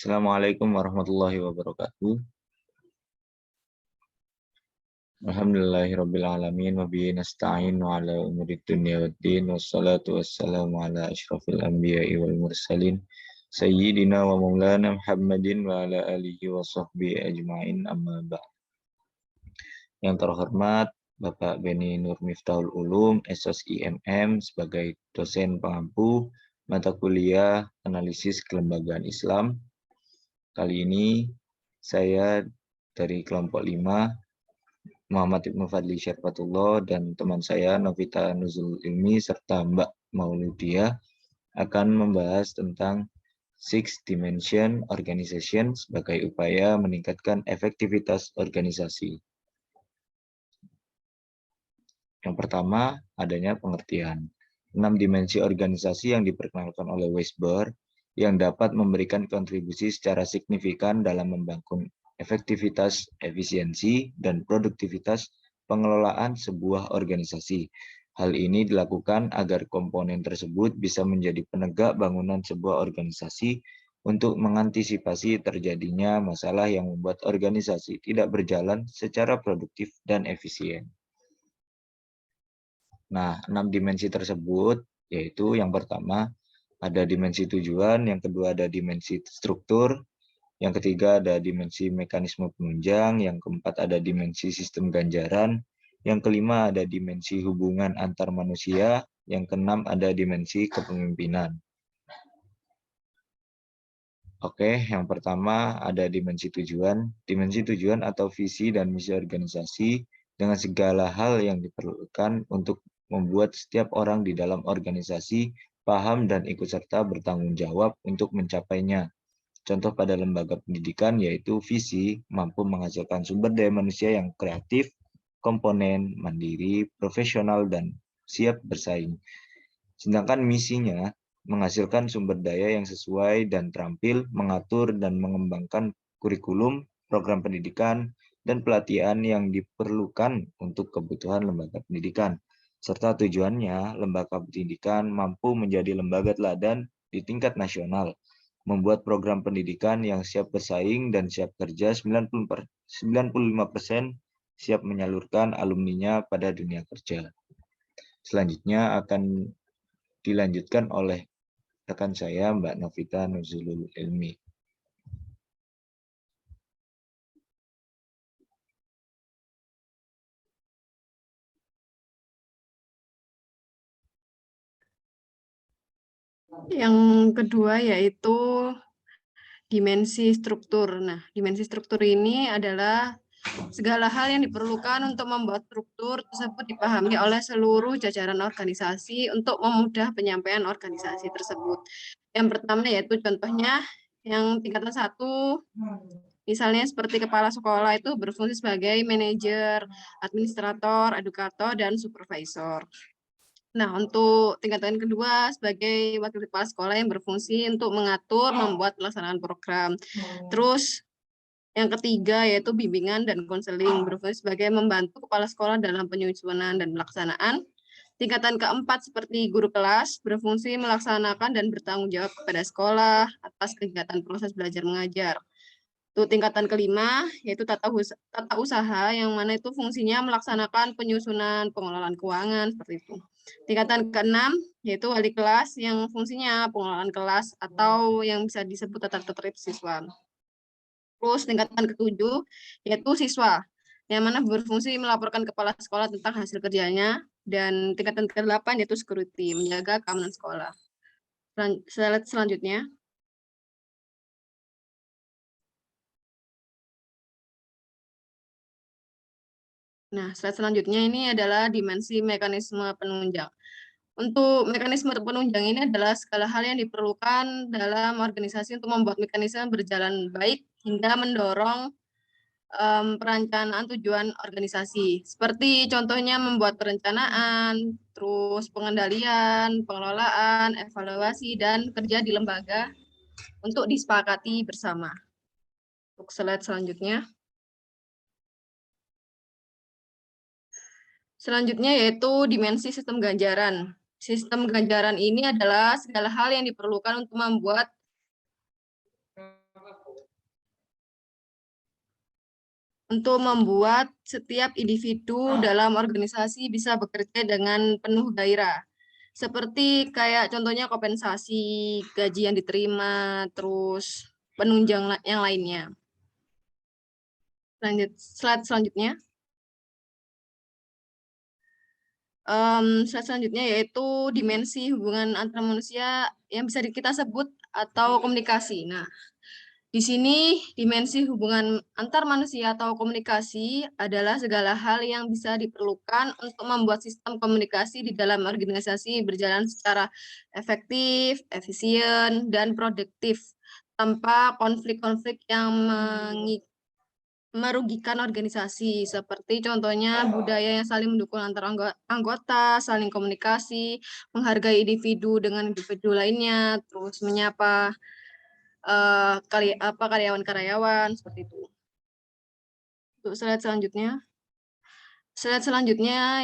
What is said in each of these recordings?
Assalamualaikum warahmatullahi wabarakatuh. Alhamdulillahirabbil alamin wa bihi nasta'inu ala umuri dunya waddin wassalatu wassalamu ala asyrafil anbiya'i wal mursalin sayyidina wa maulana Muhammadin wa ala alihi wa sahbihi ajma'in amma ba'd. Yang terhormat Bapak Beni Nur Miftahul Ulum, SOS IMM sebagai dosen pengampu mata kuliah analisis kelembagaan Islam. Kali ini saya dari kelompok 5 Muhammad Ibnu Fadli Syarfatullah dan teman saya Novita Nuzul Ilmi serta Mbak Mauludia akan membahas tentang Six Dimension Organization sebagai upaya meningkatkan efektivitas organisasi. Yang pertama, adanya pengertian. 6 dimensi organisasi yang diperkenalkan oleh Weisberg yang dapat memberikan kontribusi secara signifikan dalam membangun efektivitas, efisiensi, dan produktivitas pengelolaan sebuah organisasi. Hal ini dilakukan agar komponen tersebut bisa menjadi penegak bangunan sebuah organisasi untuk mengantisipasi terjadinya masalah yang membuat organisasi tidak berjalan secara produktif dan efisien. Nah, 6 dimensi tersebut yaitu yang pertama ada dimensi tujuan, yang kedua ada dimensi struktur, yang ketiga ada dimensi mekanisme penunjang, yang keempat ada dimensi sistem ganjaran, yang kelima ada dimensi hubungan antar manusia, yang keenam ada dimensi kepemimpinan. Oke, yang pertama ada dimensi tujuan. Dimensi tujuan atau visi dan misi organisasi dengan segala hal yang diperlukan untuk membuat setiap orang di dalam organisasi paham dan ikut serta bertanggung jawab untuk mencapainya. Contoh pada lembaga pendidikan yaitu visi mampu menghasilkan sumber daya manusia yang kreatif, komponen, mandiri, profesional, dan siap bersaing. Sedangkan misinya menghasilkan sumber daya yang sesuai dan terampil mengatur dan mengembangkan kurikulum, program pendidikan, dan pelatihan yang diperlukan untuk kebutuhan lembaga pendidikan. Serta tujuannya, lembaga pendidikan mampu menjadi lembaga teladan di tingkat nasional, membuat program pendidikan yang siap bersaing dan siap kerja 95% siap menyalurkan alumninya pada dunia kerja. Selanjutnya akan dilanjutkan oleh rekan saya Mbak Novita Nuzulul Ilmi. Yang kedua yaitu dimensi struktur. Nah, dimensi struktur ini adalah segala hal yang diperlukan untuk membuat struktur tersebut dipahami oleh seluruh jajaran organisasi untuk memudah penyampaian organisasi tersebut. Yang pertama yaitu contohnya yang tingkatan 1, misalnya seperti kepala sekolah itu berfungsi sebagai manajer, administrator, edukator, dan supervisor. Nah, untuk tingkatan kedua sebagai wakil kepala sekolah yang berfungsi untuk mengatur, membuat pelaksanaan program. Terus yang ketiga yaitu bimbingan dan konseling, berfungsi sebagai membantu kepala sekolah dalam penyusunan dan pelaksanaan. Tingkatan keempat seperti guru kelas, berfungsi melaksanakan dan bertanggung jawab kepada sekolah atas kegiatan proses belajar mengajar. Untuk tingkatan kelima yaitu tata usaha yang mana itu fungsinya melaksanakan penyusunan pengelolaan keuangan seperti itu. Tingkatan keenam yaitu wali kelas yang fungsinya pengelolaan kelas atau yang bisa disebut tata tertib siswa. Terus tingkatan ketujuh yaitu siswa yang mana berfungsi melaporkan kepala sekolah tentang hasil kerjanya, dan tingkatan ke-8 yaitu security, menjaga keamanan sekolah. Slide selanjutnya. Nah, slide selanjutnya ini adalah dimensi mekanisme penunjang. Untuk mekanisme penunjang ini adalah segala hal yang diperlukan dalam organisasi untuk membuat mekanisme berjalan baik hingga mendorong perencanaan tujuan organisasi. Seperti contohnya membuat perencanaan, terus pengendalian, pengelolaan, evaluasi, dan kerja di lembaga untuk disepakati bersama. Untuk slide selanjutnya. Selanjutnya yaitu dimensi sistem ganjaran. Sistem ganjaran ini adalah segala hal yang diperlukan untuk membuat untuk membuat setiap individu dalam organisasi bisa bekerja dengan penuh gairah. Seperti kayak contohnya kompensasi, gaji yang diterima, terus penunjang yang lainnya. Slide selanjutnya. Slide selanjutnya yaitu dimensi hubungan antar manusia yang bisa kita sebut atau komunikasi. Nah, di sini dimensi hubungan antar manusia atau komunikasi adalah segala hal yang bisa diperlukan untuk membuat sistem komunikasi di dalam organisasi berjalan secara efektif, efisien, dan produktif tanpa konflik-konflik yang merugikan organisasi, seperti contohnya budaya yang saling mendukung antar anggota, saling komunikasi, menghargai individu dengan individu lainnya, terus menyapa karyawan-karyawan seperti itu. Untuk slide selanjutnya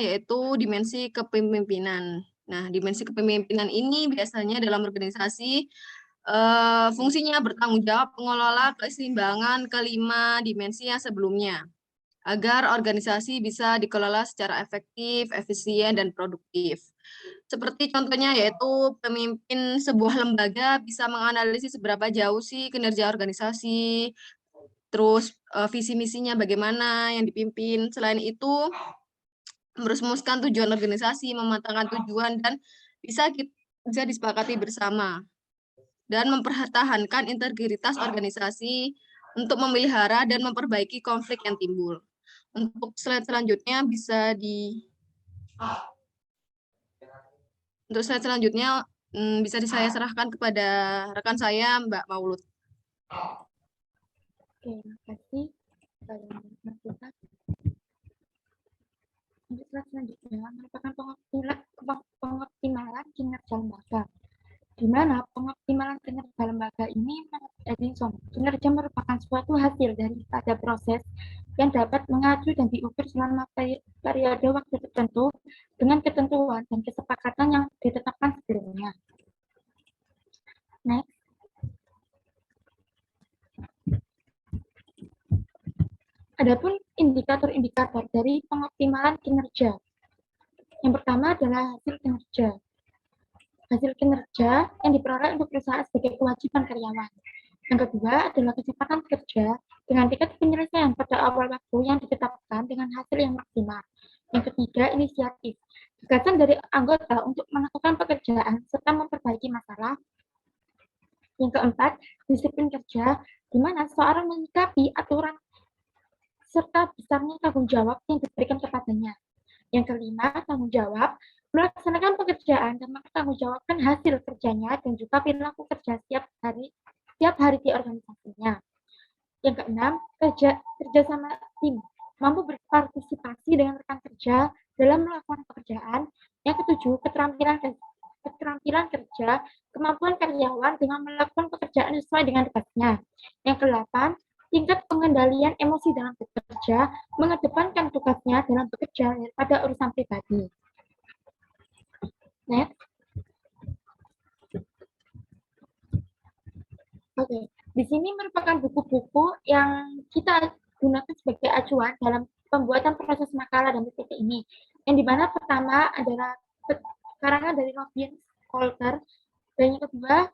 yaitu dimensi kepemimpinan. Nah, dimensi kepemimpinan ini biasanya dalam organisasi fungsinya bertanggung jawab mengelola keseimbangan kelima dimensi yang sebelumnya, agar organisasi bisa dikelola secara efektif, efisien, dan produktif. Seperti contohnya yaitu pemimpin sebuah lembaga bisa menganalisis seberapa jauh sih kinerja organisasi, terus visi misinya bagaimana yang dipimpin. Selain itu, merumuskan tujuan organisasi, mematangkan tujuan, dan bisa disepakati bersama. Dan mempertahankan integritas organisasi untuk memelihara dan memperbaiki konflik yang timbul. Untuk slide selanjutnya bisa saya serahkan kepada rekan saya, Mbak Maulud. Oke, makasih. Untuk slide selanjutnya merupakan pengoptimalan kinerja lembaga. Di mana pengoptimalan kinerja lembaga ini menurut Edison, kinerja merupakan suatu hasil dari pada proses yang dapat mengacu dan diukur selama periode waktu tertentu dengan ketentuan dan kesepakatan yang ditetapkan sebelumnya. Next. Adapun indikator-indikator dari pengoptimalan kinerja. Yang pertama adalah hasil kinerja. Hasil kinerja yang diperoleh untuk perusahaan sebagai kewajiban karyawan. Yang kedua adalah kecepatan kerja dengan tingkat penyelesaian pada awal waktu yang ditetapkan dengan hasil yang maksimal. Yang ketiga, inisiatif. Gagasan dari anggota untuk melakukan pekerjaan serta memperbaiki masalah. Yang keempat, disiplin kerja, di mana seseorang menyikapi aturan serta besarnya tanggung jawab yang diberikan kepadanya. Yang kelima, tanggung jawab, melaksanakan pekerjaan dan mempertanggungjawabkan hasil kerjanya dan juga perilaku kerja setiap hari di organisasinya. Yang keenam, kerja sama tim, mampu berpartisipasi dengan rekan kerja dalam melakukan pekerjaan. Yang ketujuh, keterampilan kerja, kemampuan karyawan dengan melakukan pekerjaan sesuai dengan tugasnya. Yang kedelapan, tingkat pengendalian emosi dalam bekerja, mengedepankan tugasnya dalam bekerja daripada urusan pribadi. Next. Oke, di sini merupakan buku-buku yang kita gunakan sebagai acuan dalam pembuatan proses makalah dan PPT ini. Yang dimana pertama adalah karangan dari Robin Colter, dan yang kedua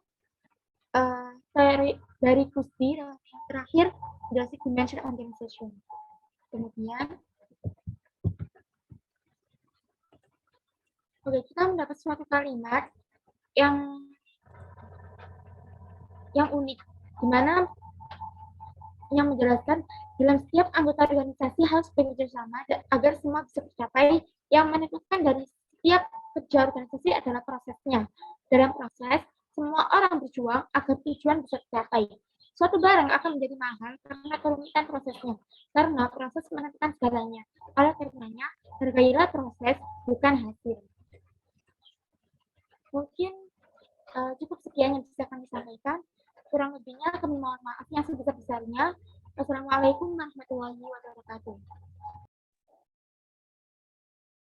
dari Kusti, dan yang terakhir Basic Dimension Organization. Kemudian, kita mendapat suatu kalimat yang unik, di mana yang menjelaskan dalam setiap anggota organisasi harus bekerja sama agar semua bisa tercapai. Yang menentukan dari setiap kerja organisasi adalah prosesnya. Dalam proses, semua orang berjuang agar tujuan bisa tercapai. Suatu barang akan menjadi mahal karena kerumitan prosesnya, karena proses menentukan segalanya. Oleh karenanya, hargailah proses, bukan hasil. Mungkin cukup sekian yang bisa kami sampaikan. Kurang lebihnya kami mohon maaf yang sebesar-besarnya. Wassalamualaikum warahmatullahi wabarakatuh.